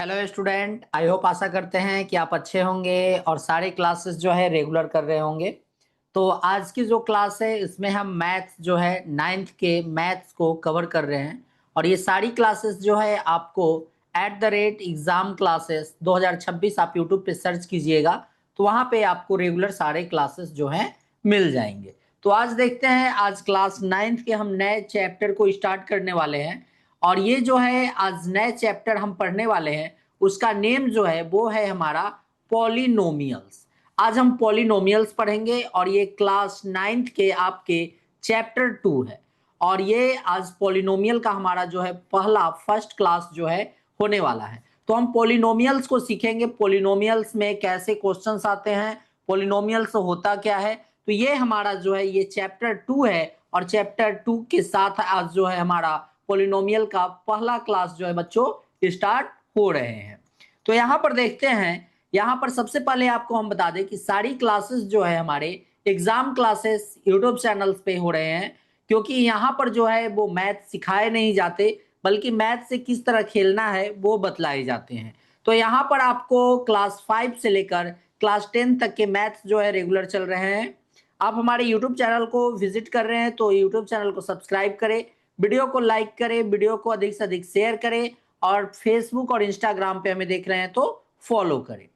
Hello student, I hope आशा करते हैं कि आप अच्छे होंगे और सारे क्लासेस जो है रेगुलर कर रहे होंगे। तो आज की जो क्लास है इसमें हम मैथ्स जो है नाइन्थ के मैथ्स को कवर कर रहे हैं। और ये सारी क्लासेस जो है आपको @एग्जाम क्लासेस 2026 आप यूट्यूब पे सर्च कीजिएगा तो वहाँ पे आपको रेगुलर सारे क्लासेस जो हैं मिल जाएंगे। तो आज देखते हैं, आज क्लास नाइन्थ के हम नए चैप्टर को स्टार्ट करने वाले हैं। और ये जो है आज नए चैप्टर हम पढ़ने वाले हैं, उसका नेम जो है वो है हमारा पॉलिनोमियल्स। आज हम पॉलिनोमियल्स पढ़ेंगे और ये क्लास नाइन्थ के आपके चैप्टर 2 है। और ये आज पॉलिनोमियल का हमारा जो है पहला फर्स्ट क्लास जो है होने वाला है। तो हम पॉलिनोमियल्स को सीखेंगे, पॉलिनोमियल्स में कैसे क्वेश्चंस आते हैं, पॉलिनोमियल्स होता क्या है। तो ये हमारा जो है ये चैप्टर 2 है और चैप्टर 2 के साथ आज जो है हमारा पॉलिनोमियल का पहला क्लास जो है बच्चों स्टार्ट हो रहे हैं। तो यहाँ पर देखते हैं, यहाँ पर सबसे पहले आपको हम बता दें कि सारी क्लासेस जो है हमारे एग्जाम क्लासेस यूट्यूब चैनल्स पे हो रहे हैं, क्योंकि यहाँ पर जो है वो मैथ सिखाए नहीं जाते बल्कि मैथ से किस तरह खेलना है वो बतलाए जाते हैं। तो यहाँ पर आपको क्लास 5 से लेकर क्लास 10 तक के मैथ्स जो है रेगुलर चल रहे हैं। आप हमारे यूट्यूब चैनल को विजिट कर रहे हैं तो यूट्यूब चैनल को सब्सक्राइब करें, वीडियो को लाइक करें, वीडियो को अधिक से अधिक शेयर करें और फेसबुक और इंस्टाग्राम पे हमें देख रहे हैं तो फॉलो करें,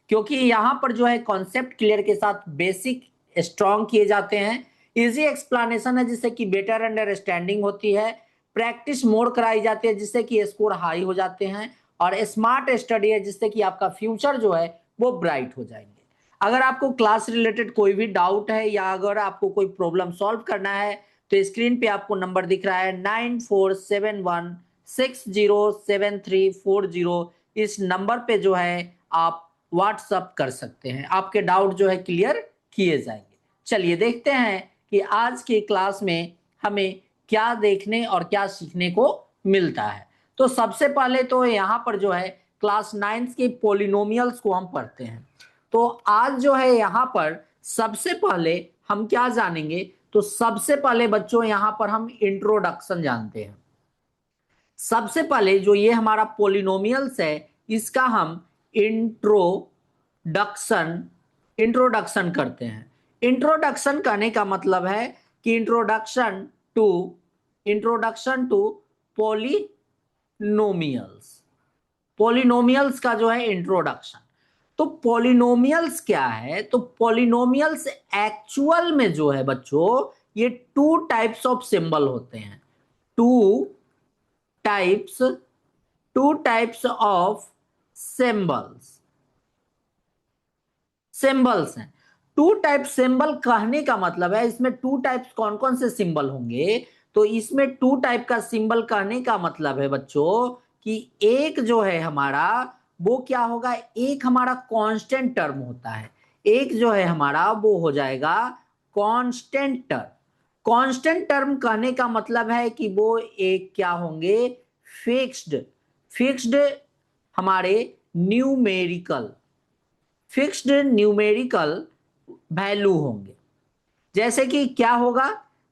क्योंकि यहाँ पर जो है कॉन्सेप्ट क्लियर के साथ बेसिक स्ट्रॉन्ग किए जाते हैं। इजी एक्सप्लेनेशन है जिससे कि बेटर अंडरस्टैंडिंग होती है। प्रैक्टिस मोड कराई जाती है जिससे कि स्कोर हाई हो जाते हैं। और स्मार्ट स्टडी है जिससे कि आपका फ्यूचर जो है वो ब्राइट हो जाएंगे। अगर आपको क्लास रिलेटेड कोई भी डाउट है या अगर आपको कोई प्रॉब्लम सॉल्व करना है तो स्क्रीन पे आपको नंबर दिख रहा है 9471607340। इस नंबर पे जो है आप व्हाट्सअप कर सकते हैं, आपके डाउट जो है क्लियर किए जाएंगे। चलिए देखते हैं कि आज की क्लास में हमें क्या देखने और क्या सीखने को मिलता है। तो सबसे पहले तो यहाँ पर जो है क्लास 9 के पॉलिनोमियल्स को हम पढ़ते हैं। तो आज जो है यहाँ पर सबसे पहले हम क्या जानेंगे, तो सबसे पहले बच्चों यहाँ पर हम इंट्रोडक्शन जानते हैं। सबसे पहले जो ये हमारा पॉलिनोमियल्स है इसका हम इंट्रोडक्शन इंट्रोडक्शन करते हैं। इंट्रोडक्शन करने का मतलब है कि इंट्रोडक्शन टू पॉलिनोमियल्स, पॉलिनोमियल्स का जो है इंट्रोडक्शन। तो पॉलिनोमियल्स क्या है, तो पॉलिनोमियल्स एक्चुअल में जो है बच्चों ये टू टाइप्स ऑफ सिंबल होते हैं। Two types two types of symbols symbols हैं। टू टाइप सिंबल कहने का मतलब है इसमें टू टाइप्स कौन कौन से सिंबल होंगे, तो इसमें टू टाइप का सिंबल कहने का मतलब है बच्चों कि एक जो है हमारा वो क्या होगा, एक हमारा कांस्टेंट टर्म होता है, एक जो है हमारा वो हो जाएगा कांस्टेंट टर्म। कांस्टेंट टर्म कहने का मतलब है कि वो एक क्या होंगे, फिक्स्ड फिक्स्ड हमारे न्यूमेरिकल फिक्स्ड न्यूमेरिकल वैल्यू होंगे। जैसे कि क्या होगा,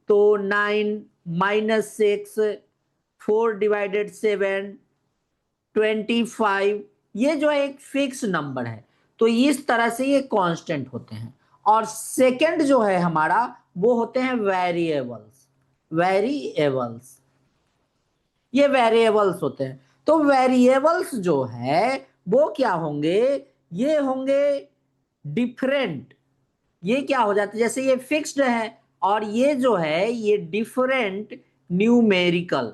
तो 9 - 6 4/7 25, ये जो है एक फिक्स नंबर है। तो इस तरह से ये कांस्टेंट होते हैं। और सेकंड जो है हमारा वो होते हैं वेरिएबल्स, ये वेरिएबल्स होते हैं। तो वेरिएबल्स जो है वो क्या होंगे, ये होंगे डिफरेंट। ये क्या हो जाता है, जैसे ये फिक्स्ड है और ये जो है ये numerical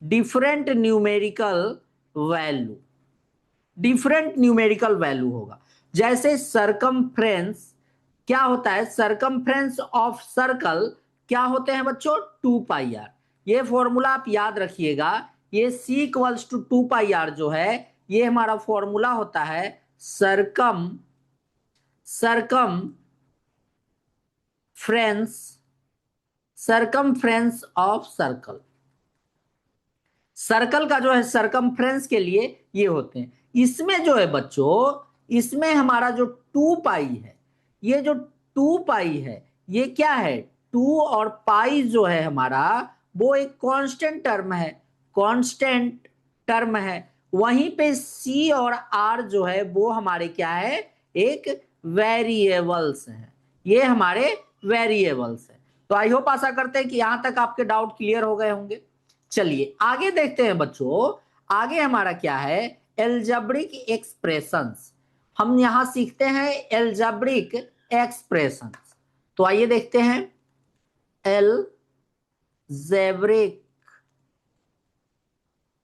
different value different numerical value होगा। जैसे सरकमफ्रेंस क्या होता है, सरकमफ्रेंस ऑफ सर्कल क्या होते हैं बच्चों, 2πr। ये फॉर्मूला आप याद रखिएगा, ये C = 2πr जो है ये हमारा फॉर्मूला होता है सरकम फ्रेंस सरकमफ्रेंस ऑफ सर्कल। सर्कल का जो है सरकमफ्रेंस के लिए ये होते हैं। इसमें जो है बच्चों, इसमें हमारा जो 2π है, ये जो 2π है ये क्या है, 2 और पाई जो है हमारा वो एक कांस्टेंट टर्म है, कांस्टेंट टर्म है। वहीं पे सी और आर जो है वो हमारे क्या है, एक वेरिएबल्स हैं, ये हमारे वेरिएबल्स हैं। तो आई होप आशा करते हैं कि यहां तक आपके डाउट क्लियर हो गए होंगे। चलिए आगे देखते हैं बच्चों, आगे हमारा क्या है, एल्जेब्रिक एक्सप्रेशंस। हम यहां सीखते हैं एल्जेब्रिक एक्सप्रेशंस। तो आइए देखते हैं एल्जेब्रिक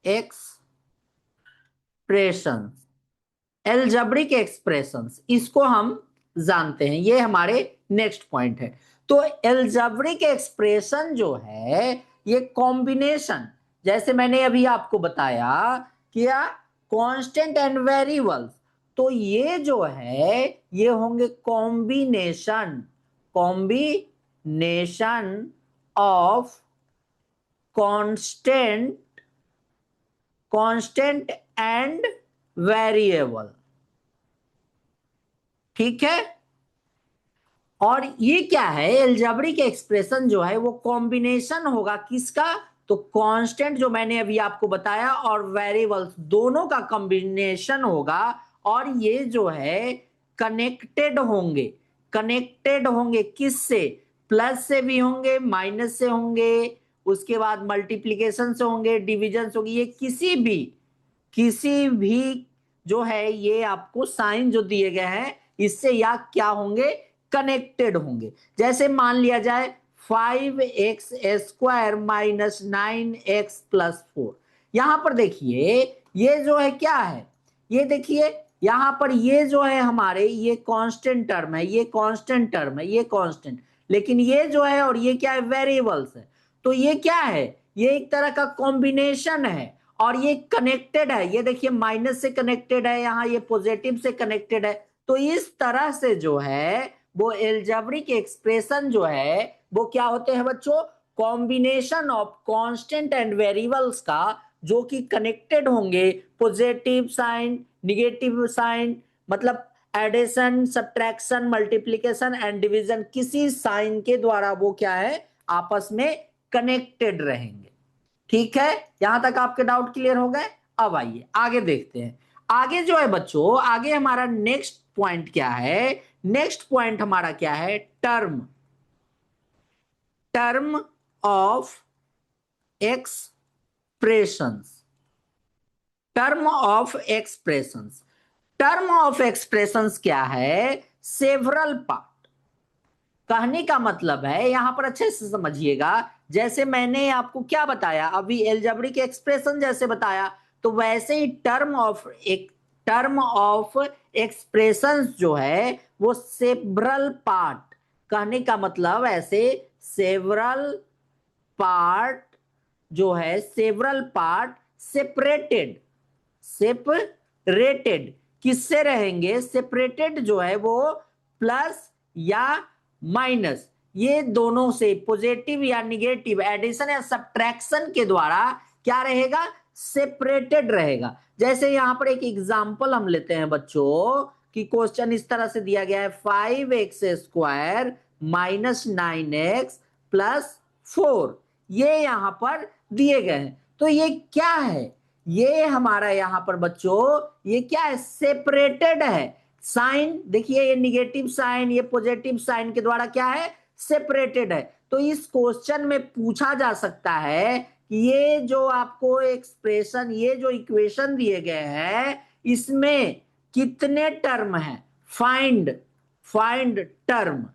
एक्सप्रेशंस। एल्जेब्रिक एक्सप्रेशंस इसको हम जानते हैं, ये हमारे नेक्स्ट पॉइंट है। तो एल्जेब्रिक एक्सप्रेशन जो है ये कॉम्बिनेशन, जैसे मैंने अभी आपको बताया क्या, कांस्टेंट एंड वेरिएबल्स, तो ये जो है ये होंगे combination, combination of constant, constant and variable. ठीक है, और ये क्या है, एल्जेब्रिक एक्सप्रेशन जो है वो कॉम्बिनेशन होगा किसका, तो कांस्टेंट जो मैंने अभी आपको बताया और वेरिएबल्स दोनों का कॉम्बिनेशन होगा, और ये जो है कनेक्टेड होंगे, कनेक्टेड होंगे किससे, प्लस से भी होंगे, माइनस से होंगे, उसके बाद मल्टीप्लीकेशन से होंगे, डिविजन से होंगे, ये किसी भी जो है ये आपको साइन जो दिए गए हैं इससे या क्या होंगे, कनेक्टेड होंगे। जैसे मान लिया जाए 5x² माइनस 9x+4, यहां पर देखिए ये जो है क्या है, ये देखिए यहां पर ये जो है हमारे ये कांस्टेंट टर्म है, ये कांस्टेंट टर्म है, ये कांस्टेंट, लेकिन ये जो है और ये क्या है, वेरिएबल्स है। तो ये क्या है, ये एक तरह का कॉम्बिनेशन है और ये कनेक्टेड है, ये देखिए माइनस से कनेक्टेड है, यहाँ ये पॉजिटिव से कनेक्टेड है। तो इस तरह से जो है वो एल्जेब्रिक एक्सप्रेशन जो है वो क्या होते हैं बच्चों, combination of constant and variables का, जो कि कनेक्टेड होंगे, पॉजिटिव साइन, निगेटिव साइन, मतलब addition, subtraction, multiplication and division, किसी साइन के द्वारा वो क्या है, आपस में कनेक्टेड रहेंगे। ठीक है, यहां तक आपके डाउट क्लियर हो गए। अब आइए आगे देखते हैं, आगे जो है बच्चों, आगे हमारा नेक्स्ट पॉइंट क्या है, नेक्स्ट पॉइंट हमारा क्या है, term, term of expressions, term of expressions. Term of expressions क्या है, सेवरल पार्ट। कहने का मतलब है यहां पर अच्छे से समझिएगा, जैसे मैंने आपको क्या बताया अभी, एल्जेब्रिक एक्सप्रेशन जैसे बताया, तो वैसे ही टर्म ऑफ एक्सप्रेशंस जो है वो सेवरल पार्ट, कहने का मतलब ऐसे सेवरल पार्ट जो है, सेवरल पार्ट सेपरेटेड, सेपरेटेड किससे रहेंगे, सेपरेटेड जो है वो प्लस या माइनस, ये दोनों से, पॉजिटिव या निगेटिव, एडिशन या सब्ट्रैक्शन के द्वारा क्या रहेगा, सेपरेटेड रहेगा। जैसे यहां पर एक एग्जांपल हम लेते हैं बच्चों, कि क्वेश्चन इस तरह से दिया गया है 5x² माइनस 9x+4, ये यहां पर दिए गए हैं। तो ये क्या है, ये हमारा यहां पर बच्चों ये क्या है, सेपरेटेड है। साइन देखिए, ये निगेटिव साइन, ये पॉजिटिव साइन के द्वारा क्या है, सेपरेटेड है। तो इस क्वेश्चन में पूछा जा सकता है कि ये जो आपको एक्सप्रेशन, ये जो इक्वेशन दिए गए हैं इसमें कितने टर्म हैं, find, find term,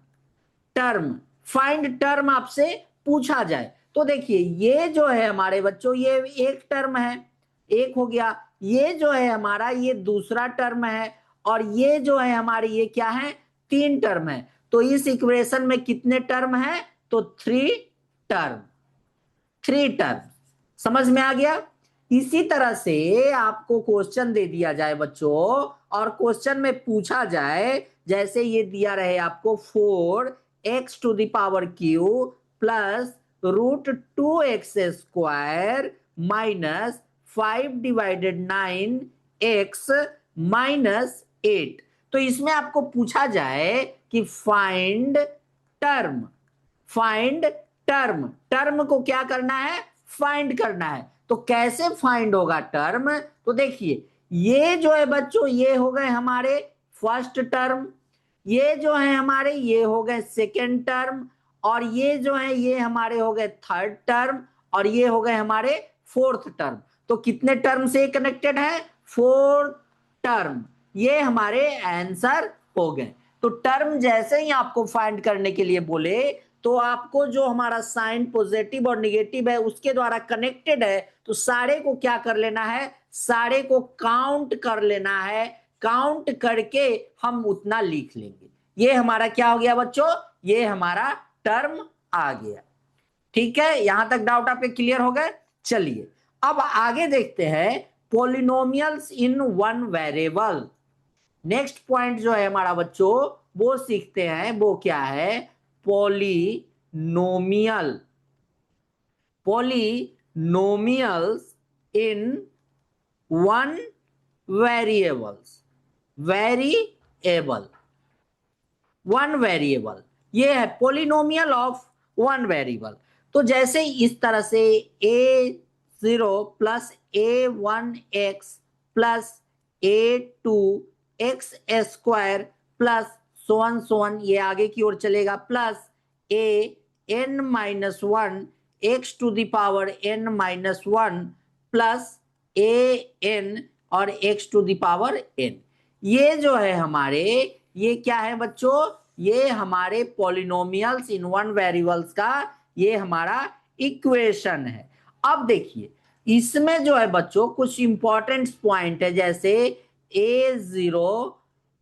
term, find term आपसे पूछा जाए। तो देखिए ये जो है हमारे बच्चों ये एक टर्म है, एक हो गया, ये जो है हमारा ये दूसरा टर्म है, और ये जो है हमारी ये क्या है, तीन टर्म है। तो इस इक्वेशन में कितने टर्म है, तो थ्री टर्म, थ्री टर्म, समझ में आ गया। इसी तरह से आपको क्वेश्चन दे दिया जाए बच्चों, और क्वेश्चन में पूछा जाए, जैसे ये दिया रहे आपको 4x⁻³ plus √2x² minus 5/9x-8, तो इसमें आपको पूछा जाए कि find term, find term, term को क्या करना है, फाइंड करना है। तो कैसे फाइंड होगा टर्म? तो देखिए, ये जो है बच्चों, ये हो गए हमारे फर्स्ट टर्म, ये जो है हमारे ये हो गए सेकेंड टर्म, और ये जो है ये हमारे हो गए थर्ड टर्म, और ये हो गए हमारे फोर्थ टर्म। तो कितने टर्म से कनेक्टेड है? Fourth term. ये हमारे आंसर हो गए। तो टर्म जैसे ही आपको फाइंड करने के लिए बोले, तो आपको जो हमारा साइन पॉजिटिव और निगेटिव है उसके द्वारा कनेक्टेड है, तो सारे को क्या कर लेना है? सारे को काउंट कर लेना है। काउंट करके हम उतना लिख लेंगे। ये हमारा क्या हो गया बच्चों? ये हमारा टर्म आ गया। ठीक है, यहां तक डाउट आपके क्लियर हो गए? चलिए अब आगे देखते हैं polynomials in one variable. Next point जो है हमारा बच्चों, वो सीखते हैं, वो क्या है? Polynomial. Polynomials in one variables. Variable, one variable, ये है पॉलिनोमियल ऑफ वन वेरिएबल। तो जैसे इस तरह से a0 plus a1x plus a2x square plus so on ये आगे की ओर चलेगा, plus an-1 x to the power n-1 plus an और x to the power n। ये जो है हमारे, ये क्या है बच्चों? ये हमारे पॉलिनोमियल्स इन वन वेरिएबल्स का ये हमारा इक्वेशन है। अब देखिए, इसमें जो है बच्चों कुछ इंपॉर्टेंट पॉइंट है, जैसे a0,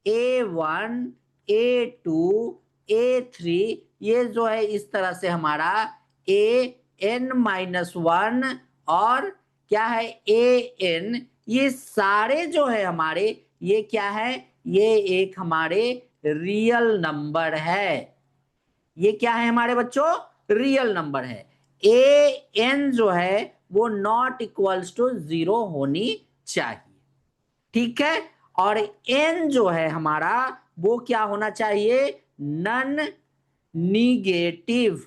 a1, a2, a3, ये जो है इस तरह से हमारा an-1 और क्या है an, ये सारे जो है हमारे, ये क्या है? ये एक हमारे रियल नंबर है। ये क्या है हमारे बच्चों? रियल नंबर है। an जो है वो नॉट इक्वल्स टू 0 होनी चाहिए। ठीक है, और n जो है हमारा वो क्या होना चाहिए? None negative.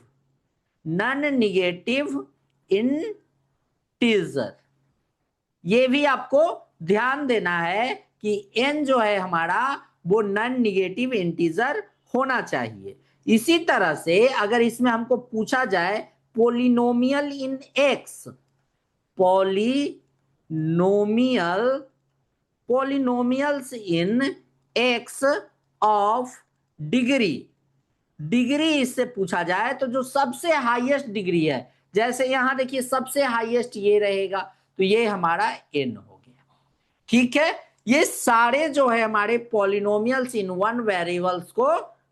None negative integer. ये भी आपको ध्यान देना है कि n जो है हमारा वो नन निगेटिव इंटीजर होना चाहिए। इसी तरह से अगर इसमें हमको पूछा जाए polynomial in x, polynomials in x of degree, degree इससे पूछा जाए तो जो सबसे हाईएस्ट डिग्री है, जैसे यहां देखिए सबसे हाईएस्ट ये रहेगा, तो ये हमारा n हो गया। ठीक है, ये सारे जो है हमारे पॉलिनोमियल्स इन वन वेरिएबल्स को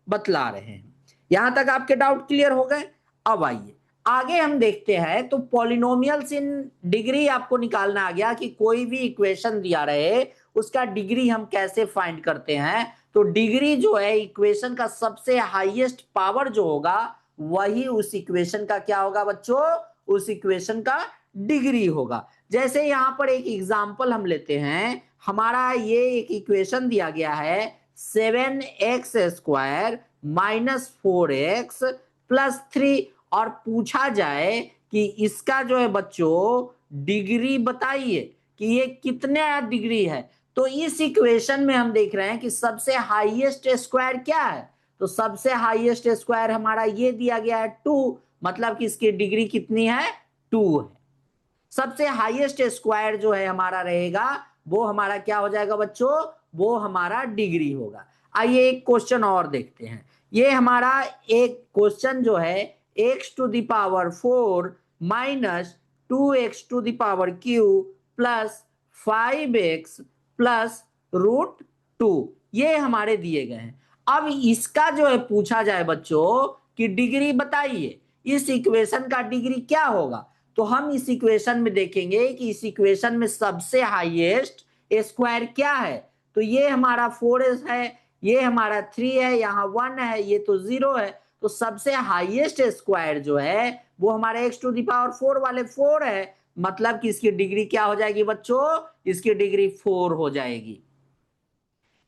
बतला रहे हैं। यहां तक आपके डाउट क्लियर हो गए? अब आइए आगे हम देखते हैं। तो पॉलिनोमियल्स इन डिग्री आपको निकालना आ गया कि कोई भी इक्वेशन दिया रहे उसका डिग्री हम कैसे फाइंड करते हैं। तो डिग्री जो है इक्वेशन का सबसे हाईएस्ट पावर जो होगा वही उस इक्वेशन का क्या होगा बच्चों? उस इक्वेशन का डिग्री होगा। जैसे यहां पर एक एग्जांपल हम लेते हैं, हमारा ये एक इक्वेशन दिया गया है 7x square minus 4x plus 3, और पूछा जाए कि इसका जो है बच्चों डिग्री बताइए कि ये कितने डिग्री है। तो इस इक्वेशन में हम देख रहे हैं कि सबसे हाईएस्ट स्क्वायर क्या है? तो सबसे हाईएस्ट स्क्वायर हमारा ये दिया गया है 2, मतलब कि इसकी डिग्री कितनी है? 2 है। सबसे हाईएस्ट स्क्वायर जो है हमारा रहेगा वो हमारा क्या हो जाएगा बच्चों? वो हमारा डिग्री होगा। आइए एक क्वेश्चन और देखते हैं। ये हमारा एक क्वेश्चन जो है x to the power 4 minus 2x to the power Q plus 5x plus √2, ये हमारे दिए गए हैं। अब इसका जो है पूछा जाए बच्चों कि डिग्री बताइए, इस इक्वेशन का डिग्री क्या होगा? तो हम इस इक्वेशन में देखेंगे कि इस इक्वेशन में सबसे हाईएस्ट स्क्वायर क्या है। तो ये हमारा 4 है, ये हमारा 3 है, यहाँ 1 है, ये तो 0 है। तो सबसे हाईएस्ट स्क्वायर जो है वो हमारा x टू द पावर 4 वाले 4 है, मतलब कि इसकी डिग्री क्या हो जाएगी बच्चों? इसकी डिग्री 4 हो जाएगी।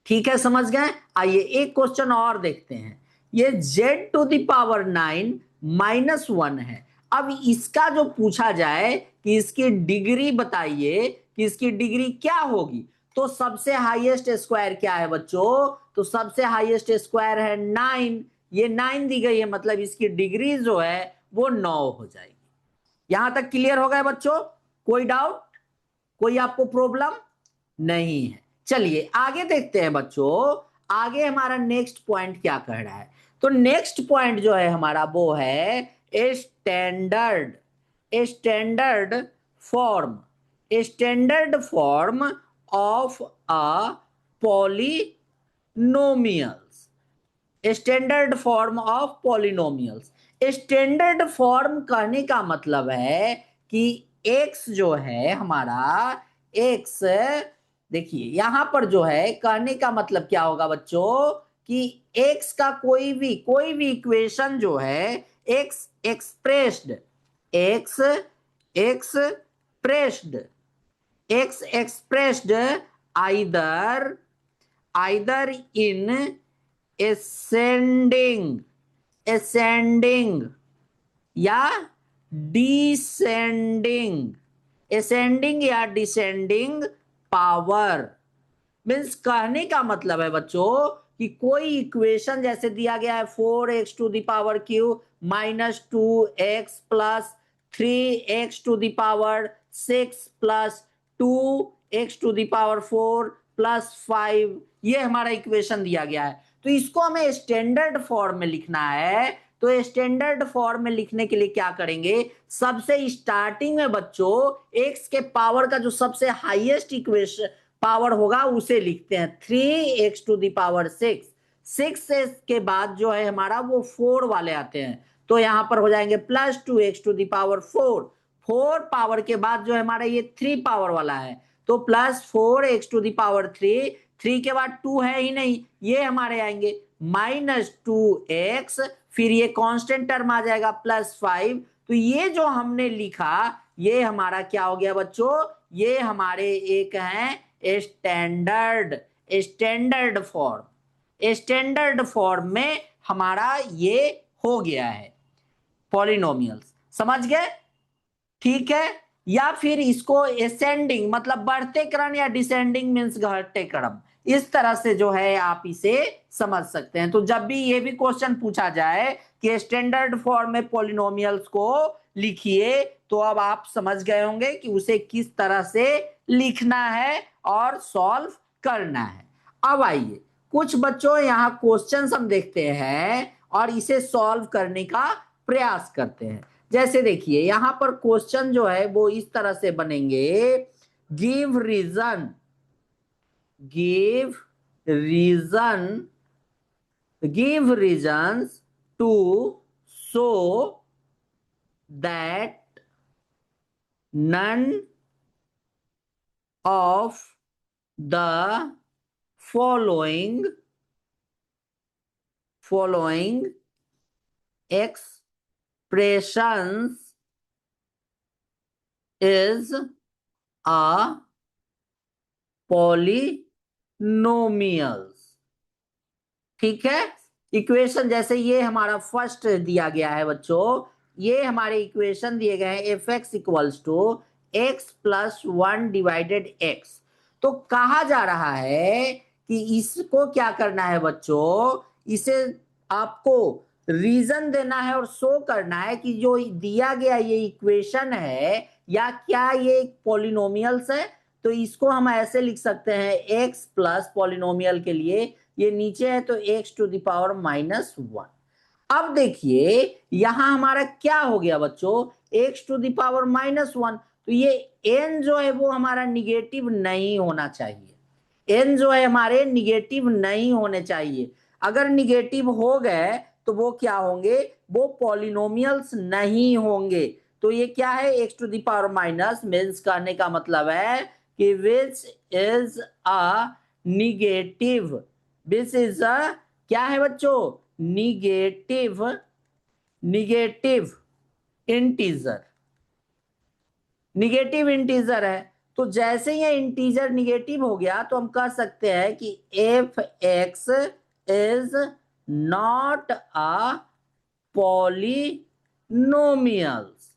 ठीक है, समझ गए? आइए एक क्वेश्चन और देखते हैं। ये z to the power 9 minus 1 है। अब इसका जो पूछा जाए कि इसकी डिग्री बताइए कि इसकी डिग्री क्या होगी। तो सबसे हाईएस्ट स्क्वायर क्या है बच्चों, तो सबसे हाईएस्ट स्क्वायर है 9। ये 9 दी गई है, मतलब इसकी डिग्री जो है वो 9 हो जाएगी। यहां तक क्लियर हो गया बच्चों? कोई डाउट, कोई आपको प्रॉब्लम नहीं है? चलिए आगे देखते हैं बच्चों, आगे हमारा नेक्स्ट पॉइंट क्या कह रहा है। तो नेक्स्ट पॉइंट जो है हमारा वो है standard, standard form, standard form of a polynomials, standard form of polynomials. Standard form कहने का मतलब है कि एक्स जो है हमारा, एक्स, देखिए यहां पर जो है कहने का मतलब क्या होगा बच्चों कि एक्स का कोई भी इक्वेशन जो है, x expressed, x expressed, x expressed either, either in ascending, ascending या descending, ascending या descending पावर। मीन्स कहने का मतलब है बच्चों कि कोई इक्वेशन जैसे दिया गया है 4x⁻³ -2x plus 3x⁻6 plus 2x⁴ plus 5, ये हमारा इक्वेशन दिया गया है। तो इसको हमें स्टैंडर्ड फॉर्म में लिखना है। तो स्टैंडर्ड फॉर्म में लिखने के लिए क्या करेंगे, सबसे स्टार्टिंग में बच्चों एक्स के पावर का जो सबसे हाईएस्ट इक्वेशन पावर होगा उसे लिखते हैं 3x⁶। 6 के बाद जो है हमारा वो 4 वाले आते हैं, तो यहां पर हो जाएंगे प्लस 2x⁴। 4 पावर के बाद जो है हमारा ये 3 पावर वाला है, तो प्लस 4x�3। 3 के बाद 2 है ही नहीं, ये हमारे आएंगे -2x, फिर ये कांस्टेंट टर्म आ जाएगा +5। तो ये जो हमने लिखा ये हमारा क्या हो गया बच्चों, ये हमारे एक हैं standard, standard form, standard form में हमारा ये हो गया है पॉलिनोमियल्स। समझ गए? ठीक है। या फिर इसको असेंडिंग मतलब बढ़ते क्रम या डिसेंडिंग मींस घटते क्रम, इस तरह से जो है आप इसे समझ सकते हैं। तो जब भी ये भी क्वेश्चन पूछा जाए कि स्टैंडर्ड फॉर्म में पॉलिनोमियल्स को लिखिए, तो अब आप समझ गए होंगे कि उसे किस तरह से लिखना है और सॉल्व करना है। अब आइए कुछ बच्चों यहाँ क्वेश्चंस हम देखते हैं और इसे सॉल्व करने का प्रयास करते हैं। जैसे देखिए यहां पर क्वेश्चन जो है वो इस तरह से बनेंगे, give reason, give reason, give reasons to show that none of the following expressions is a polynomials। ठीक है, इक्वेशन जैसे ये हमारा फर्स्ट दिया गया है बच्चों, ये हमारे इक्वेशन दिए गए हैं f(x)=1/x। तो कहा जा रहा है कि इसको क्या करना है बच्चों, इसे आपको रीजन देना है और शो करना है कि जो दिया गया ये इक्वेशन है या क्या ये पॉलिनोमियल्स है। तो इसको हम ऐसे लिख सकते हैं x प्लस पॉलिनोमियल के लिए ये नीचे है तो x⁻⁻1। अब देखिए यहां हमारा क्या हो गया बच्चों, x⁻⁻1। तो ये n जो है वो हमारा निगेटिव नहीं होना चाहिए, n जो है हमारे निगेटिव नहीं होने चाहिए। अगर निगेटिव हो गए तो वो क्या होंगे, वो पॉलिनोमियल्स नहीं होंगे। तो ये क्या है, x⁻⁻, मींस कहने का मतलब है कि which is a negative, this is a क्या है बच्चों, negative, negative integer, negative integer है। तो जैसे ये इंटीजर निगेटिव हो गया तो हम कह सकते हैं कि f(x) is not a polynomials,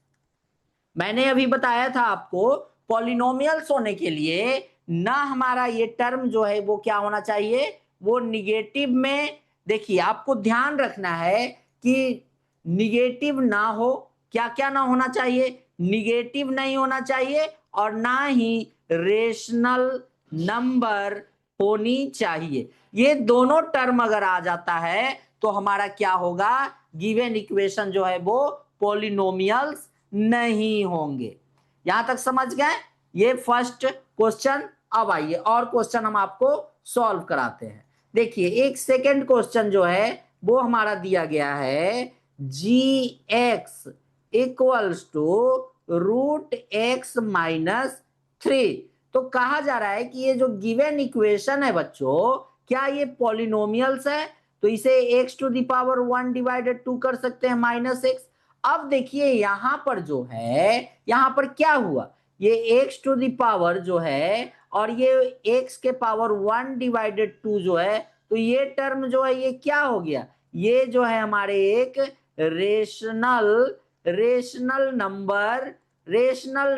मैंने अभी बताया था आपको पॉलिनोमियल्स होने के लिए ना हमारा ये टर्म जो है वो क्या होना चाहिए, वो निगेटिव में। देखिए आपको ध्यान रखना है कि निगेटिव ना हो, क्या क्या ना होना चाहिए, निगेटिव नहीं होना चाहिए और ना ही रेशनल नंबर होनी चाहिए। ये दोनों टर्म अगर आ जाता है तो हमारा क्या होगा, गिवन इक्वेशन जो है वो पॉलिनोमियल्स नहीं होंगे। यहां तक समझ गए? ये फर्स्ट क्वेश्चन। अब आइए और क्वेश्चन हम आपको सॉल्व कराते हैं। देखिए एक सेकेंड क्वेश्चन जो है वो हमारा दिया गया है, G x equals to root x minus 3। तो कहा जा रहा है कि ये जो गिवन इक्वेशन है बच्चों, क्या ये पॉलिनोमियल्स है? तो इसे x to the power 1 divided 2 कर सकते हैं माइनस एक्स। अब देखिए यहां पर जो है, यहां पर क्या हुआ, ये x टू द पावर जो है और ये x के पावर 1 डिवाइडेड 2 जो है, तो ये टर्म जो है ये क्या हो गया, ये जो है हमारे एक रेशनल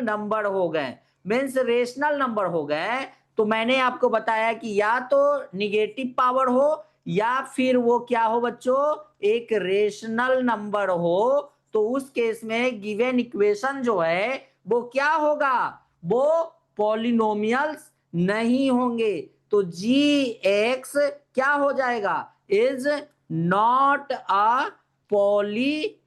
नंबर हो गए। मीन्स रेशनल नंबर हो गए तो मैंने आपको बताया कि या तो निगेटिव पावर हो या फिर वो क्या हो बच्चों, एक रेशनल नंबर हो। तो उस केस में गिवन इक्वेशन जो है वो क्या होगा, वो पॉलिनोमियल्स नहीं होंगे। तो जी एक्स क्या हो जाएगा, इज नॉट अ पॉलिनोमियल्स।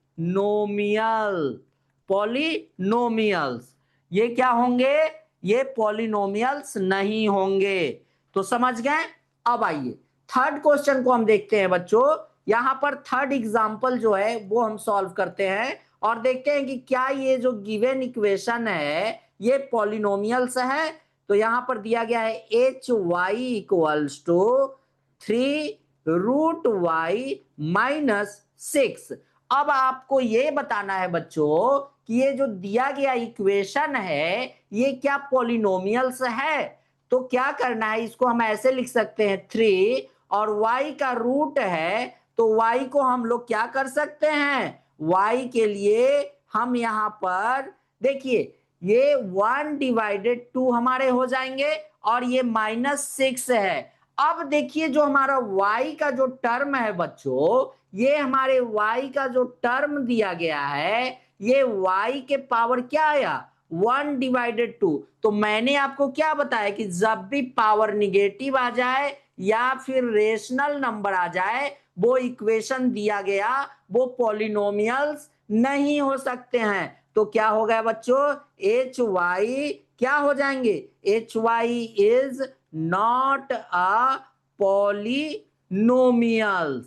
ये क्या होंगे, ये पॉलिनोमियल्स नहीं होंगे। तो समझ गए? अब आइए थर्ड क्वेश्चन को हम देखते हैं बच्चों। यहां पर थर्ड एग्जांपल जो है वो हम सॉल्व करते हैं और देखते हैं कि क्या ये जो गिवन इक्वेशन है ये पॉलिनोमियल्स है। तो यहां पर दिया गया है H Y equals to 3√y-6। अब आपको ये बताना है बच्चों कि ये जो दिया गया इक्वेशन है ये क्या पॉलिनोमियल्स है। तो क्या करना है, इसको हम ऐसे लिख सकते हैं 3 और y का रूट है, तो y को हम लोग क्या कर सकते हैं, y के लिए हम यहां पर देखिए ये 1 डिवाइडेड 2 हमारे हो जाएंगे और ये -6 है। अब देखिए जो हमारा y का जो टर्म है बच्चों, ये हमारे y का जो टर्म दिया गया है ये y के पावर क्या आया, 1 डिवाइडेड 2। तो मैंने आपको क्या बताया कि जब भी पावर निगेटिव आ जाए या फिर रेशनल नंबर आ जाए, वो इक्वेशन दिया गया वो पॉलिनोमियल्स नहीं हो सकते हैं। तो क्या हो गया बच्चों, एच वाई क्या हो जाएंगे, H Y is not a polynomials,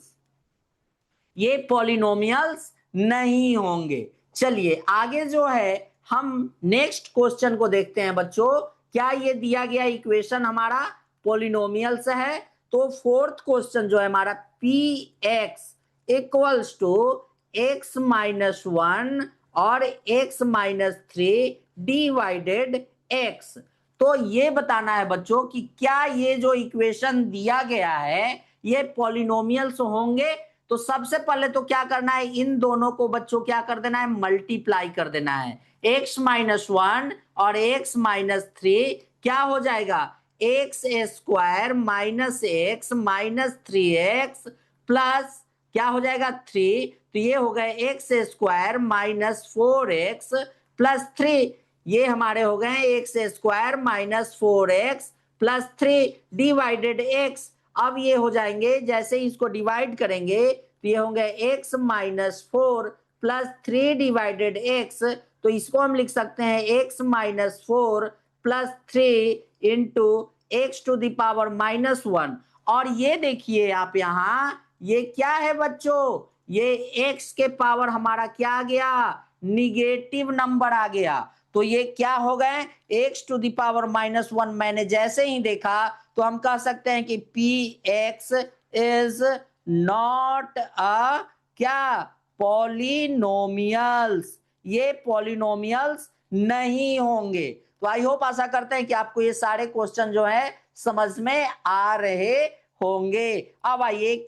ये पॉलिनोमियल्स नहीं होंगे। चलिए आगे जो है हम नेक्स्ट क्वेश्चन को देखते हैं बच्चों। क्या ये दिया गया इक्वेशन हमारा पॉलिनोमियल्स है? तो फोर्थ क्वेश्चन जो है हमारा P x equals to x-1 और x-3 डिवाइडेड x। तो ये बताना है बच्चों कि क्या ये जो इक्वेशन दिया गया है ये पॉलिनोमियल्स होंगे। तो सबसे पहले तो क्या करना है, इन दोनों को बच्चों क्या कर देना है, मल्टीप्लाई कर देना है। x-1 और x-3 क्या हो जाएगा, x square minus x minus 3x plus क्या हो जाएगा 3। तो ये हो गए x square minus 4x plus 3। ये हमारे हो गए x square minus 4x plus 3 divided x। अब ये हो जाएंगे, जैसे ही इसको डिवाइड करेंगे तो ये होंगे x -4 प्लस 3 डिवाइडेड x। तो इसको हम लिख सकते हैं x -4 plus 3 into X to the power -1। और ये देखिए आप यहां ये क्या है बच्चों, ये x के पावर हमारा क्या आ गया, निगेटिव नंबर आ गया। तो ये क्या हो गए, x टू द पावर -1। मैंने जैसे ही देखा तो हम कह सकते हैं कि पी एक्स इज नॉट अ क्या, पॉलिनोमियल्स, ये पॉलिनोमियल्स नहीं होंगे। तो आई होप आशा करते हैं कि आपको ये सारे क्वेश्चन जो है समझ में आ रहे होंगे। अब आइए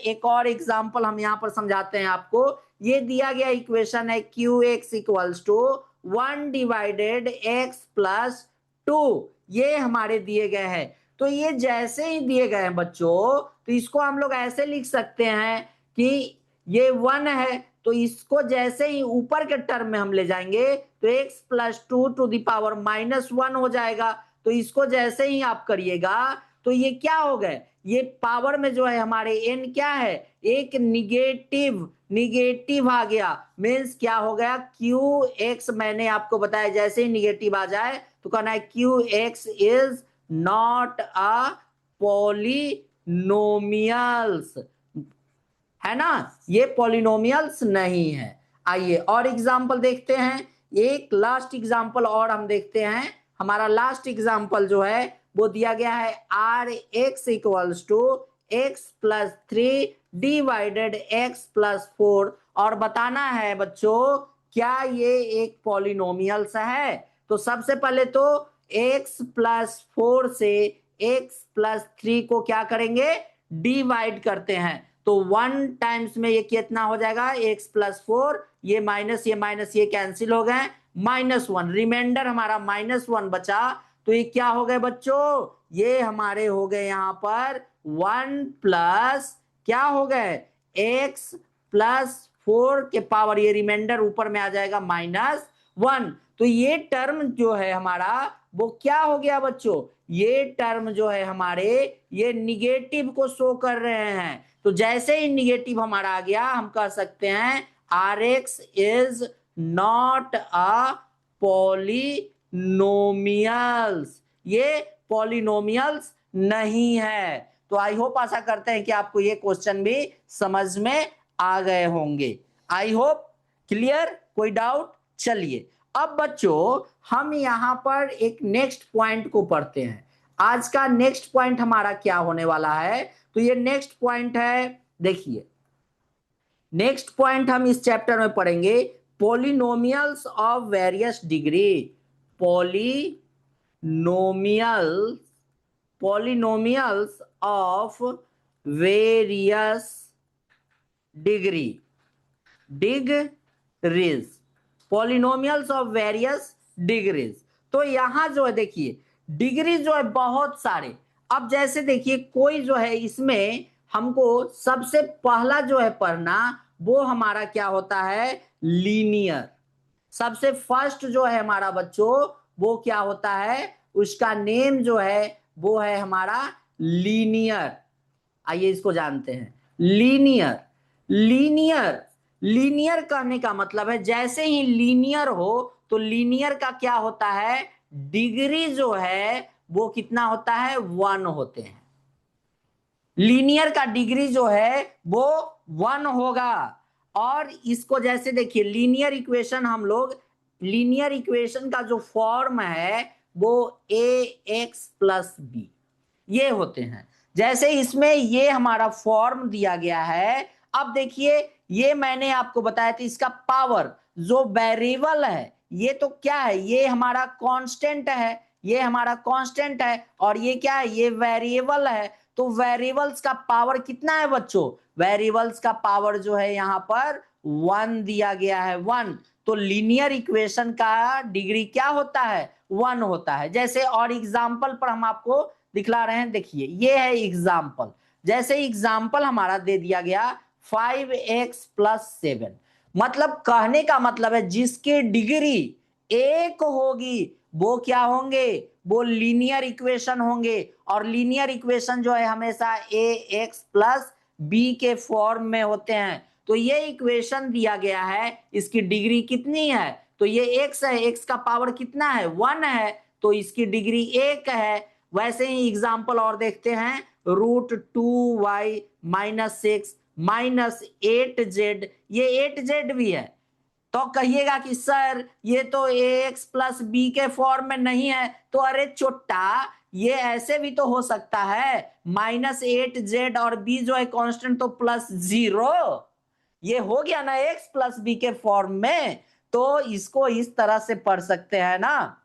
एक और एग्जांपल हम यहां पर समझाते हैं आपको। ये दिया गया इक्वेशन है q x equals to 1 divided x plus 2, ये हमारे दिए गए हैं। तो ये जैसे ही दिए गए हैं बच्चों, तो इसको हम लोग ऐसे लिख सकते हैं कि ये 1 है, तो इसको जैसे ही ऊपर के टर्म में हम ले जाएंगे तो x plus 2 to the power minus 1 हो जाएगा। तो इसको जैसे ही आप करिएगा तो ये क्या हो गए, ये पावर में जो है हमारे n क्या है, एक निगेटिव आ गया। मीन्स क्या हो गया, क्यू एक्स, मैंने आपको बताया जैसे ही निगेटिव आ जाए तो कहना है q x is not a polynomials, है ना, ये पॉलिनोमियल्स नहीं है। आइए और एग्जांपल देखते हैं, एक लास्ट एग्जांपल और हम देखते हैं। हमारा लास्ट एग्जांपल जो है वो दिया गया है r x equals to x plus 3 divided x plus 4, और बताना है बच्चों क्या ये एक पॉलिनोमियल्स है। तो सबसे पहले तो x प्लस 4 से x प्लस 3 को क्या करेंगे, डिवाइड करते हैं। तो 1 टाइम्स में ये कितना हो जाएगा, x प्लस 4, ये माइनस ये कैंसिल हो गए, -1, रिमाइंडर हमारा -1 बचा। तो ये क्या हो गए बच्चों, ये हमारे हो गए यहां पर 1 प्लस क्या हो गए, x प्लस 4 के पावर, ये रिमाइंडर ऊपर में आ जाएगा -1। तो ये टर्म जो है हमारा वो क्या हो गया बच्चों, ये टर्म जो है हमारे ये निगेटिव को शो कर रहे हैं। तो जैसे ही निगेटिव हमारा आ गया हम कह सकते हैं r x is not a polynomials, ये पॉलिनोमियल्स नहीं है। तो आई होप, आशा करते हैं कि आपको ये क्वेश्चन भी समझ में आ गए होंगे। आई होप क्लियर, कोई डाउट। चलिए अब बच्चों हम यहां पर एक नेक्स्ट पॉइंट को पढ़ते हैं। आज का नेक्स्ट पॉइंट हमारा क्या होने वाला है, तो ये नेक्स्ट पॉइंट है, देखिए नेक्स्ट पॉइंट हम इस चैप्टर में पढ़ेंगे polynomials of various degree. Polynomials polynomials of various degrees, polynomials of various degrees. तो यहां जो है देखिए डिग्री जो है बहुत सारे। अब जैसे देखिए कोई जो है इसमें हमको सबसे पहला जो है पढ़ना वो हमारा क्या होता है, लीनियर। सबसे फर्स्ट जो है हमारा बच्चों वो क्या होता है, उसका नेम जो है वो है हमारा लीनियर। आइए इसको जानते हैं, लीनियर। लीनियर लीनियर कहने का मतलब है जैसे ही लीनियर हो तो लीनियर का क्या होता है, डिग्री जो है वो कितना होता है, 1 होते हैं। लीनियर का डिग्री जो है वो 1 होगा। और इसको जैसे देखिए लीनियर इक्वेशन, हम लोग लीनियर इक्वेशन का जो फॉर्म है वो ए एक्स प्लस बी, ये होते हैं। जैसे इसमें ये हमारा फॉर्म दिया गया है। अब देखिए ये मैंने आपको बताया था, इसका पावर जो वेरिएबल है ये तो क्या है, ये हमारा कांस्टेंट है, ये हमारा कांस्टेंट है, और ये क्या है, ये वेरिएबल है। तो वेरिएबल्स का पावर कितना है बच्चों, वेरिएबल्स का पावर जो है यहां पर 1 दिया गया है, 1। तो लीनियर इक्वेशन का डिग्री क्या होता है, 1 होता है। जैसे और एग्जांपल पर हम आपको दिखला रहे हैं, देखिए ये है एग्जाम्पल। जैसे एग्जाम्पल हमारा दे दिया गया 5x प्लस 7, मतलब कहने का मतलब है जिसकी डिग्री 1 होगी वो क्या होंगे, वो लीनियर इक्वेशन होंगे। और लीनियर इक्वेशन जो है हमेशा ए एक्स प्लस बी के फॉर्म में होते हैं। तो ये इक्वेशन दिया गया है, इसकी डिग्री कितनी है, तो ये एक्स है, एक्स का पावर कितना है, 1 है, तो इसकी डिग्री 1 है। वैसे ही एग्जाम्पल और देखते हैं, √2y माइनस 6 माइनस 8z, ये 8z भी है। तो कहिएगा कि सर ये तो ax प्लस बी के फॉर्म में नहीं है, तो अरे चोट्टा ये ऐसे भी तो हो सकता है, -8z और b जो है कांस्टेंट तो +0, ये हो गया ना x प्लस बी के फॉर्म में। तो इसको इस तरह से पढ़ सकते हैं ना।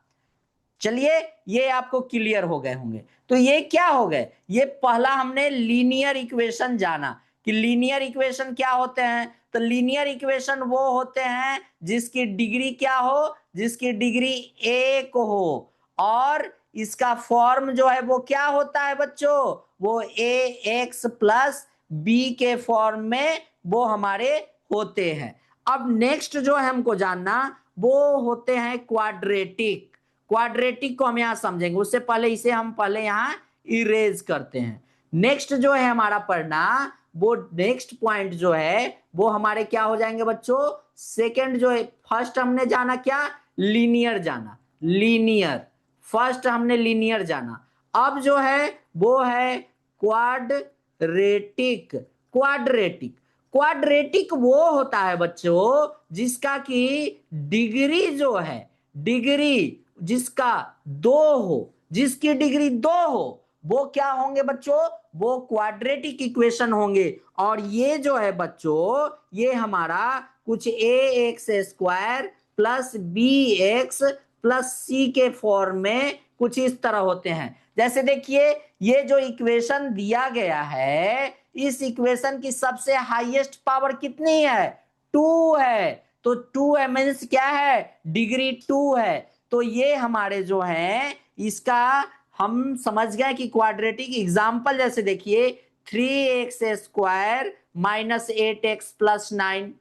चलिए ये आपको क्लियर हो गए होंगे। तो ये क्या हो गए, ये पहला हमने लीनियर इक्वेशन जाना कि लीनियर इक्वेशन क्या होते हैं। तो लीनियर इक्वेशन वो होते हैं जिसकी डिग्री क्या हो, जिसकी डिग्री 1 हो, और इसका फॉर्म जो है वो क्या होता है बच्चों, वो ax प्लस बी के फॉर्म में वो हमारे होते हैं। अब नेक्स्ट जो है हमको जानना, वो होते हैं क्वाड्रेटिक। क्वाड्रेटिक को हम यहां समझेंगे, उससे पहले इसे हम पहले यहां इरेज करते हैं। नेक्स्ट जो है हमारा पढ़ना, वो नेक्स्ट पॉइंट जो है वो हमारे क्या हो जाएंगे बच्चों, सेकंड जो है, फर्स्ट हमने जाना क्या, लीनियर जाना, लीनियर, फर्स्ट हमने लीनियर जाना। अब जो है वो है क्वाड्रेटिक। क्वाड्रेटिक, क्वाड्रेटिक वो होता है बच्चों जिसका की डिग्री जो है, डिग्री जिसका 2 हो, जिसकी डिग्री 2 हो, वो क्या होंगे बच्चों, वो क्वाड्रेटिक इक्वेशन होंगे। और ये जो है बच्चों, ये हमारा कुछ A x square plus B x plus C के फॉर्म में कुछ इस तरह होते हैं। जैसे देखिए, ये जो इक्वेशन दिया गया है, इस इक्वेशन की सबसे हाईएस्ट पावर कितनी है, 2 है। तो 2 है मीन्स क्या है, डिग्री 2 है। तो ये हमारे जो है, इसका हम समझ गए कि क्वाड्रेटिक एग्जाम्पल, जैसे देखिए 3x square minus 8x plus 9,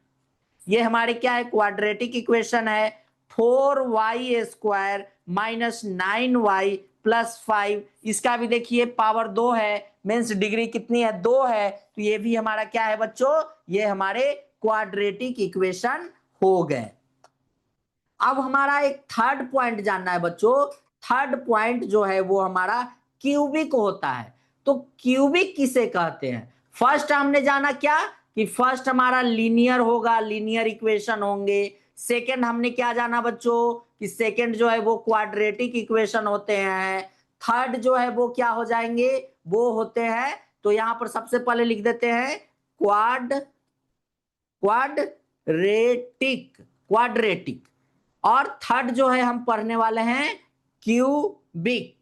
ये हमारे क्या है, क्वाड्रेटिक इक्वेशन है। 4y square minus 9y plus 5, इसका भी देखिए पावर 2 है, मीन्स डिग्री कितनी है, 2 है। तो ये भी हमारा क्या है बच्चों, ये हमारे क्वाड्रेटिक इक्वेशन हो गए। अब हमारा एक थर्ड पॉइंट जानना है बच्चों। थर्ड पॉइंट जो है वो हमारा क्यूबिक होता है। तो क्यूबिक किसे कहते हैं, फर्स्ट हमने जाना क्या, कि फर्स्ट हमारा लीनियर होगा, लीनियर इक्वेशन होंगे। सेकंड हमने क्या जाना बच्चों, कि सेकंड जो है वो क्वाड्रेटिक इक्वेशन होते हैं। थर्ड जो है वो क्या हो जाएंगे, वो होते हैं, तो यहां पर सबसे पहले लिख देते हैं क्वाड्रेटिक, क्वाड्रेटिक। और थर्ड जो है हम पढ़ने वाले हैं क्यूबिक,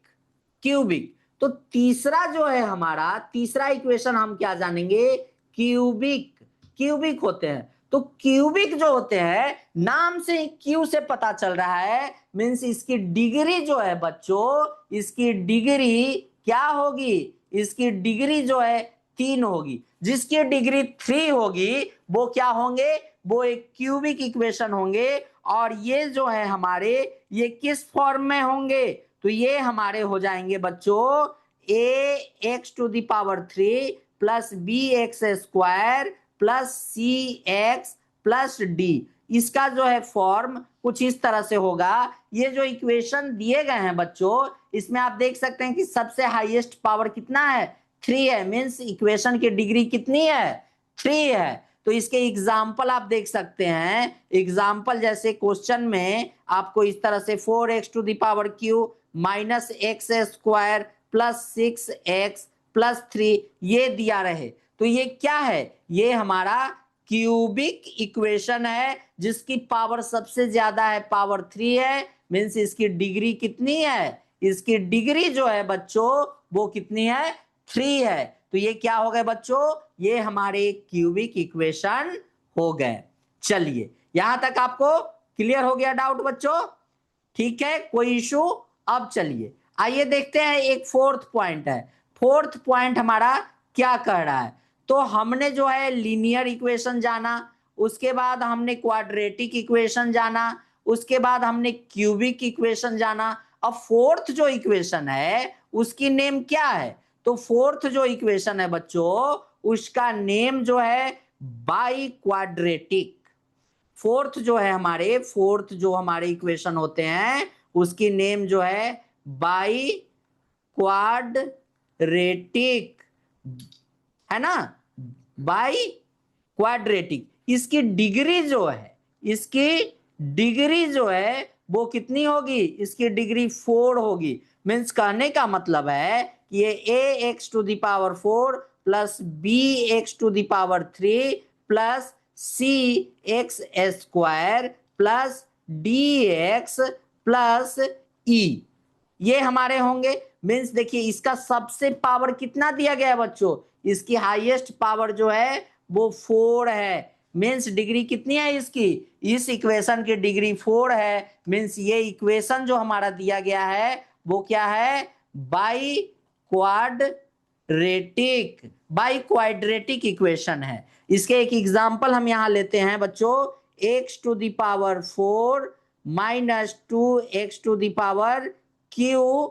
क्यूबिक। तो तीसरा जो है हमारा, तीसरा इक्वेशन हम क्या जानेंगे, क्यूबिक, क्यूबिक होते हैं। तो क्यूबिक जो होते हैं, नाम से क्यू से पता चल रहा है, मींस इसकी डिग्री जो है बच्चों, इसकी डिग्री क्या होगी, इसकी डिग्री जो है 3 होगी। जिसकी डिग्री 3 होगी वो क्या होंगे, वो एक क्यूबिक इक्वेशन होंगे। और ये जो है हमारे, ये किस फॉर्म में होंगे, तो ये हमारे हो जाएंगे बच्चों A x to the power 3 plus B x square plus C x plus D. इसका जो है फॉर्म कुछ इस तरह से होगा। ये जो इक्वेशन दिए गए हैं बच्चों, इसमें आप देख सकते हैं कि सबसे हाईएस्ट पावर कितना है, 3 है, मींस इक्वेशन की डिग्री कितनी है, 3 है। तो इसके एग्जाम्पल आप देख सकते हैं। एग्जाम्पल जैसे क्वेश्चन में आपको इस तरह से 4x to the power q minus x square plus 6x plus 3 ये दिया रहे, तो ये क्या है, ये हमारा क्यूबिक इक्वेशन है, जिसकी पावर सबसे ज्यादा है, पावर 3 है, मीन्स इसकी डिग्री कितनी है, इसकी डिग्री जो है बच्चों वो कितनी है, 3 है। तो ये क्या हो गए बच्चों, ये हमारे क्यूबिक इक्वेशन हो गए। चलिए, यहां तक आपको क्लियर हो गया डाउट बच्चों, ठीक है, कोई इशू। अब चलिए आइए देखते हैं, एक फोर्थ पॉइंट है। फोर्थ पॉइंट हमारा क्या कह रहा है, तो हमने जो है लीनियर इक्वेशन जाना, उसके बाद हमने क्वाड्रेटिक इक्वेशन जाना, उसके बाद हमने क्यूबिक इक्वेशन जाना। अब फोर्थ जो इक्वेशन है उसकी नेम क्या है, तो फोर्थ जो इक्वेशन है बच्चों, उसका नेम जो है बाई क्वाड्रेटिक। फोर्थ जो है हमारे, फोर्थ जो हमारे इक्वेशन होते हैं उसकी नेम जो है बाई क्वाड्रेटिक, है ना, बाई क्वाड्रेटिक। इसकी डिग्री जो है, इसकी डिग्री जो है वो कितनी होगी, इसकी डिग्री 4 होगी। मीन्स कहने का मतलब है कि ये A x to the power 4 plus B x to the power 3 plus C x square plus D x plus E, ये हमारे होंगे। मीन्स देखिए, इसका सबसे पावर कितना दिया गया है बच्चों, इसकी हाईएस्ट पावर जो है वो 4 है। मीन्स डिग्री कितनी है इसकी, इस इक्वेशन की डिग्री 4 है। मीन्स ये इक्वेशन जो हमारा दिया गया है वो क्या है, बाई क्वाड्रेटिक इक्वेशन है। इसके एक एग्जांपल हम यहां लेते हैं बच्चों, x to the power 4 minus 2x to the power Q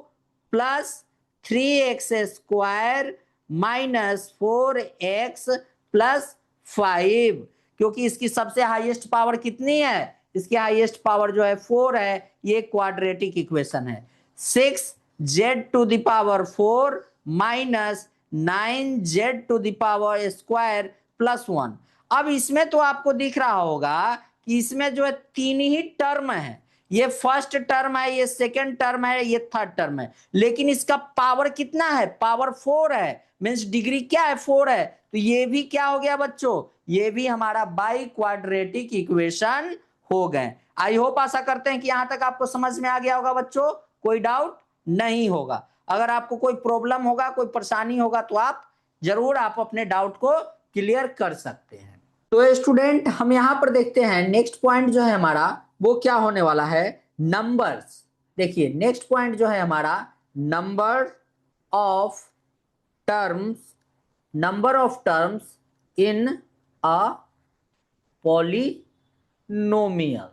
plus 3x square minus 4x plus 5, क्योंकि इसकी सबसे हाईएस्ट पावर कितनी है, इसकी हाईएस्ट पावर जो है 4 है। ये क्वाड्रेटिक इक्वेशन है। 6z to the power 4 minus 9z to the power square plus 1। अब इसमें तो आपको दिख रहा होगा कि इसमें जो है 3 ही टर्म है, ये फर्स्ट टर्म है, ये सेकंड टर्म है, ये थर्ड टर्म है, लेकिन इसका पावर कितना है, पावर 4 है। मीन्स डिग्री क्या है, 4 है। तो ये भी क्या हो गया बच्चों, ये भी हमारा बाई क्वाड्रेटिक इक्वेशन हो गए। आई होप आशा करते हैं कि यहां तक आपको समझ में आ गया होगा बच्चों, कोई डाउट नहीं होगा। अगर आपको कोई प्रॉब्लम होगा, कोई परेशानी होगा तो आप जरूर आप अपने डाउट को क्लियर कर सकते हैं। तो स्टूडेंट हम यहां पर देखते हैं नेक्स्ट पॉइंट जो है हमारा वो क्या होने वाला है, नंबर्स। देखिए नेक्स्ट पॉइंट जो है हमारा number of terms in a polynomials,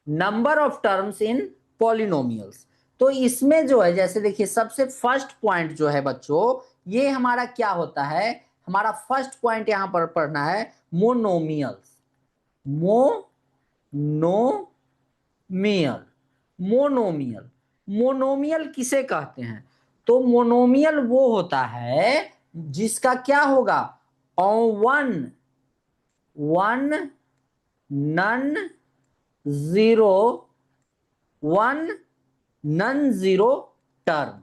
number of terms in polynomials. तो इसमें जो है जैसे देखिए सबसे फर्स्ट पॉइंट जो है बच्चों, ये हमारा क्या होता है, हमारा फर्स्ट पॉइंट यहां पर पढ़ना है मोनोमियल्स। मोनोमियल मोनोमियल किसे कहते हैं, तो मोनोमियल वो होता है जिसका क्या होगा, वन नन जीरो टर्म,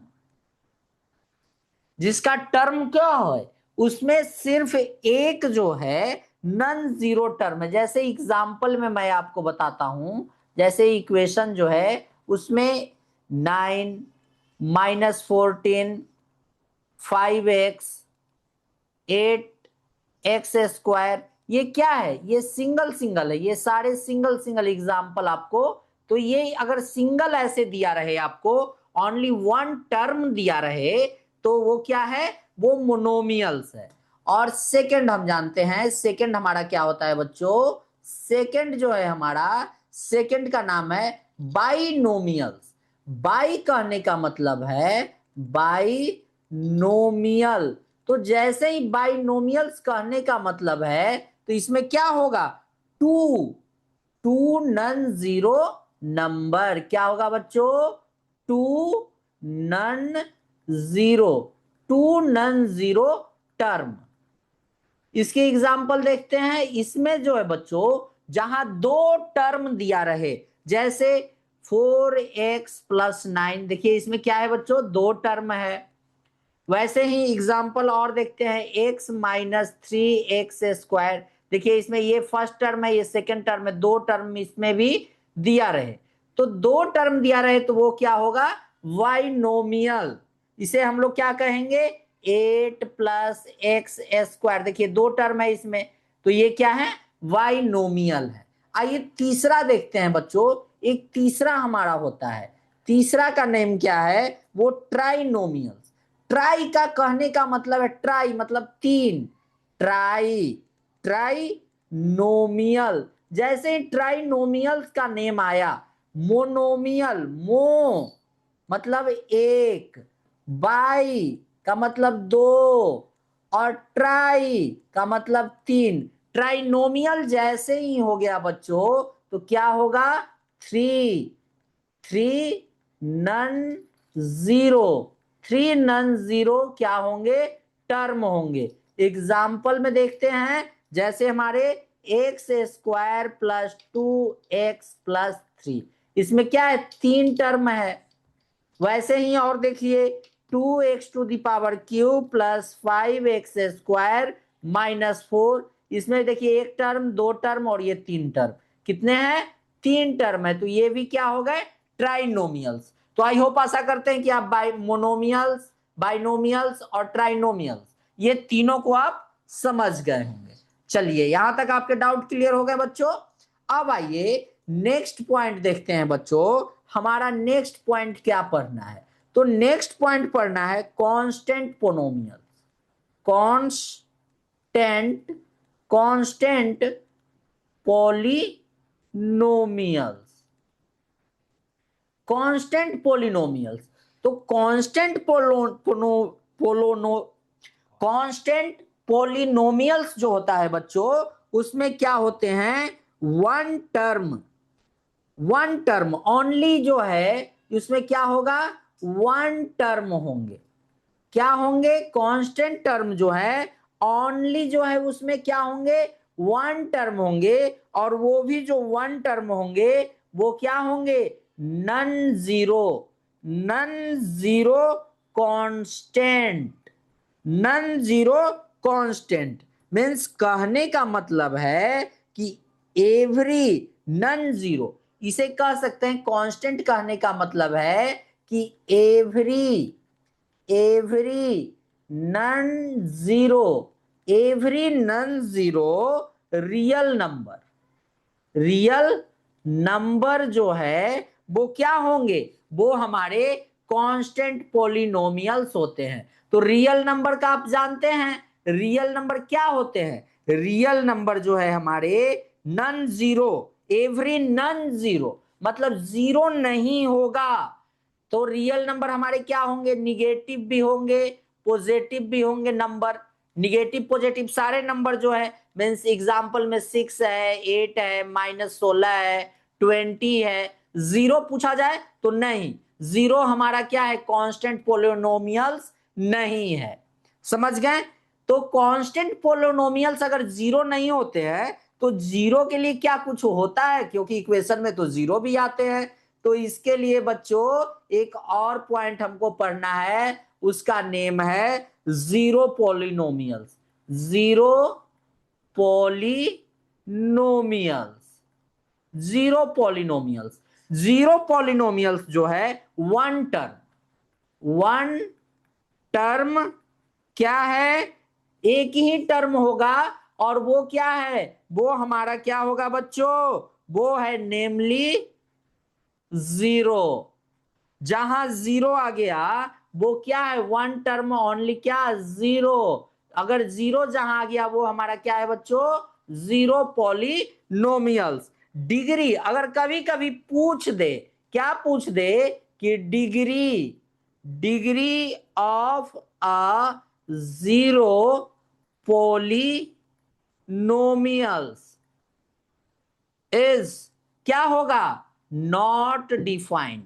जिसका टर्म क्या है, उसमें सिर्फ एक जो है नन जीरो टर्म है। जैसे एग्जांपल में मैं आपको बताता हूं, जैसे इक्वेशन जो है उसमें 9 माइनस 14 5x 8x स्क्वायर, ये क्या है, ये सिंगल है, ये सारे सिंगल एग्जांपल आपको। तो ये अगर सिंगल ऐसे दिया रहे आपको, ओनली वन टर्म दिया रहे, तो वो क्या है, वो मोनोमियल्स है। और सेकंड हम जानते हैं, सेकंड हमारा क्या होता है बच्चों, सेकंड जो है हमारा, सेकंड का नाम है बाइनोमियल्स। बाई कहने का मतलब है बाइनोमियल। तो जैसे ही बाइनोमियल्स कहने का मतलब है, तो इसमें क्या होगा, टू नन जीरो नंबर, क्या होगा बच्चों, टू नन जीरो टर्म। इसके एग्जाम्पल देखते हैं। इसमें जो है बच्चों जहां दो टर्म दिया रहे, जैसे 4x प्लस 9, देखिए इसमें क्या है बच्चों, दो टर्म है। वैसे ही एग्जाम्पल और देखते हैं, x माइनस 3x स्क्वायर, देखिए इसमें ये फर्स्ट टर्म है, ये सेकंड टर्म है, दो टर्म इसमें भी दिया रहे। तो दो टर्म दिया रहे तो वो क्या होगा, बाइनोमियल। इसे हम लोग क्या कहेंगे, 8 प्लस एक्स स्क्वायर, देखिए दो टर्म है इसमें, तो ये क्या है, बाइनोमियल है। आइए तीसरा देखते हैं बच्चों, एक तीसरा हमारा होता है, तीसरा का नेम क्या है, वो ट्राइनोमियल। ट्राई का कहने का मतलब है, ट्राई मतलब तीन, ट्राइनोमियल। जैसे ही ट्राइनोमियल्स का नेम आया, मोनोमियल, मतलब एक, बाई का मतलब दो, और ट्राई का मतलब तीन। ट्राइनोमियल जैसे ही हो गया बच्चों तो क्या होगा, थ्री नन जीरो क्या होंगे, टर्म होंगे। एग्जाम्पल में देखते हैं, जैसे हमारे x square plus 2x plus 3, इसमें क्या है, तीन टर्म है। वैसे ही और देखिए 2x to the power cube plus 5x square minus 4, इसमें देखिए एक टर्म, दो टर्म और ये तीन टर्म, कितने हैं, तीन टर्म है। तो ये भी क्या हो गए, ट्राइनोमियल्स। तो आई होप आशा करते हैं कि आप बाइनोमियल्स और ट्राइनोमियल्स ये तीनों को आप समझ गए होंगे। चलिए यहां तक आपके डाउट क्लियर हो गए बच्चों। अब आइए नेक्स्ट पॉइंट देखते हैं बच्चों, हमारा नेक्स्ट पॉइंट क्या पढ़ना है। तो नेक्स्ट पॉइंट पढ़ना है constant polynomial. Constant constant polynomials. Constant polynomials. तो कांस्टेंट कांस्टेंट पोलिनोमियल्स जो होता है बच्चों, उसमें क्या होते हैं, वन टर्म ओनली जो है, उसमें क्या होगा, वन टर्म होंगे। क्या होंगे, कांस्टेंट टर्म जो है ओनली जो है उसमें क्या होंगे, वन टर्म होंगे। और वो भी जो वन टर्म होंगे वो क्या होंगे, non zero. Non zero constant. Non zero constant means कहने का मतलब है कि एवरी नन जीरो, इसे कह सकते हैं कांस्टेंट। कहने का मतलब है कि every non zero, every non zero real number जो है वो क्या होंगे, वो हमारे कांस्टेंट पोलिनोमियल्स होते हैं। तो रियल नंबर का आप जानते हैं, रियल नंबर क्या होते हैं, रियल नंबर जो है हमारे non zero, every non zero मतलब जीरो नहीं होगा। तो रियल नंबर हमारे क्या होंगे, निगेटिव भी होंगे पॉजिटिव भी होंगे नंबर। निगेटिव पॉजिटिव सारे नंबर जो है, मीन्स एग्जाम्पल में 6 है, 8 है, -16 है, 20 है। जीरो पूछा जाए तो नहीं, जीरो हमारा क्या है, कांस्टेंट पोलिनोमियल्स नहीं है। समझ गए। तो कांस्टेंट पोलिनोमियल्स अगर जीरो नहीं होते हैं तो जीरो के लिए क्या कुछ होता है, क्योंकि इक्वेशन में तो जीरो भी आते हैं। तो इसके लिए बच्चों एक और पॉइंट हमको पढ़ना है, उसका नेम है zero polynomials. Zero polynomials. Zero polynomials. Zero polynomials जो है वन टर्म क्या है, एक ही टर्म होगा। और वो क्या है, वो हमारा क्या होगा बच्चों, वो है नेमली जीरो। जहां जीरो आ गया वो क्या है, वन टर्म ओनली, क्या, जीरो। अगर जीरो जहां आ गया वो हमारा क्या है बच्चों, जीरो पॉलिनोमियल्स। डिग्री अगर कभी कभी पूछ दे, क्या पूछ दे कि degree of a zero polynomials is क्या होगा, नॉट डिफाइंड।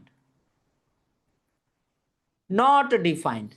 Not defined.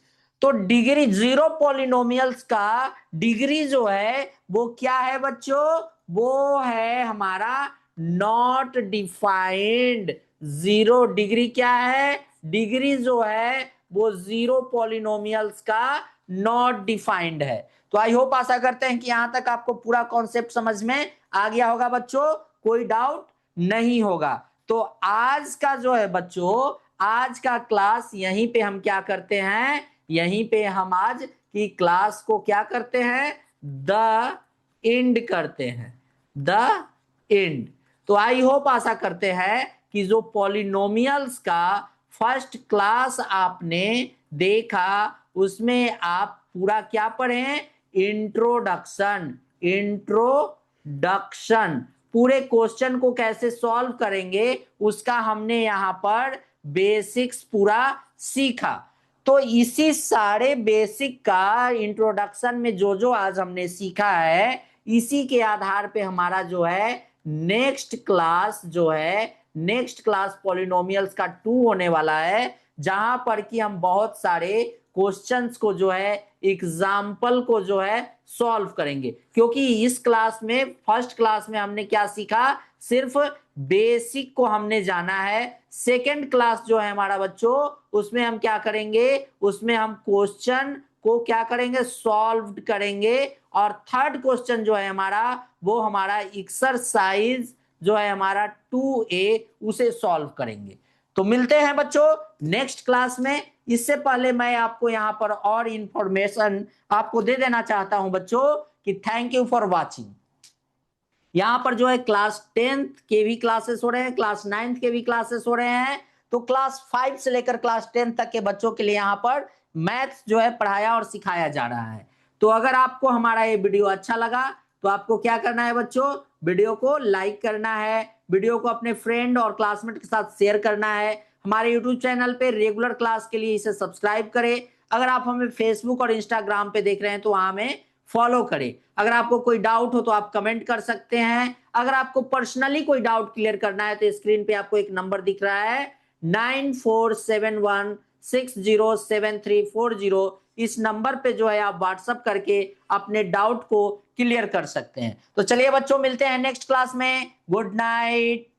तो डिग्री जीरो पॉलिनोमियल्स का डिग्री जो है वो क्या है बच्चों, वो है हमारा नॉट डिफाइंड। जीरो डिग्री क्या है, डिग्री जो है वो जीरो पॉलिनोमियल्स का नॉट डिफाइंड है। तो आई होप आशा करते हैं कि यहां तक आपको पूरा कॉन्सेप्ट समझ में आ गया होगा बच्चों, कोई डाउट नहीं होगा। तो आज का जो है बच्चों, आज का क्लास यहीं पे हम क्या करते हैं, यहीं पे हम आज की क्लास को क्या करते हैं, द एंड करते हैं, द एंड। तो आई होप आशा करते हैं कि जो पॉलिनोमियल्स का फर्स्ट क्लास आपने देखा उसमें आप पूरा क्या पढ़े, इंट्रोडक्शन। पूरे क्वेश्चन को कैसे सॉल्व करेंगे उसका हमने यहां पर बेसिक्स पूरा सीखा। तो इसी सारे बेसिक का इंट्रोडक्शन में जो जो आज हमने सीखा है, इसी के आधार पे हमारा जो है नेक्स्ट क्लास जो है, नेक्स्ट क्लास पॉलिनोमियल्स का 2 होने वाला है, जहां पर कि हम बहुत सारे क्वेश्चंस को जो है, एग्जाम्पल को जो है सॉल्व करेंगे। क्योंकि इस क्लास में, फर्स्ट क्लास में हमने क्या सीखा, सिर्फ बेसिक को हमने जाना है। सेकेंड क्लास जो है हमारा बच्चों, उसमें हम क्या करेंगे, उसमें हम क्वेश्चन को क्या करेंगे, सॉल्व करेंगे। और थर्ड क्वेश्चन जो है हमारा, वो हमारा एक्सरसाइज जो है हमारा 2A, उसे सॉल्व करेंगे। तो मिलते हैं बच्चों नेक्स्ट क्लास में। इससे पहले मैं आपको यहां पर और इंफॉर्मेशन आपको दे देना चाहता हूं बच्चों, कि थैंक यू फॉर वॉचिंग। यहाँ पर जो है क्लास 10th के भी क्लासेस हो रहे हैं, क्लास 9th के भी क्लासेस हो रहे हैं। तो क्लास 5 से लेकर क्लास 10 तक के बच्चों के लिए यहाँ पर मैथ्स जो है पढ़ाया और सिखाया जा रहा है। तो अगर आपको हमारा ये वीडियो अच्छा लगा तो आपको क्या करना है बच्चों, वीडियो को लाइक करना है, वीडियो को अपने फ्रेंड और क्लासमेट के साथ शेयर करना है। हमारे यूट्यूब चैनल पे रेगुलर क्लास के लिए इसे सब्सक्राइब करें। अगर आप हमें फेसबुक और इंस्टाग्राम पे देख रहे हैं तो वहां हमें फॉलो करें। अगर आपको कोई डाउट हो तो आप कमेंट कर सकते हैं। अगर आपको पर्सनली कोई डाउट क्लियर करना है तो स्क्रीन पे आपको एक नंबर दिख रहा है 9471607340। इस नंबर पे जो है आप व्हाट्सएप करके अपने डाउट को क्लियर कर सकते हैं। तो चलिए बच्चों, मिलते हैं नेक्स्ट क्लास में। Good night.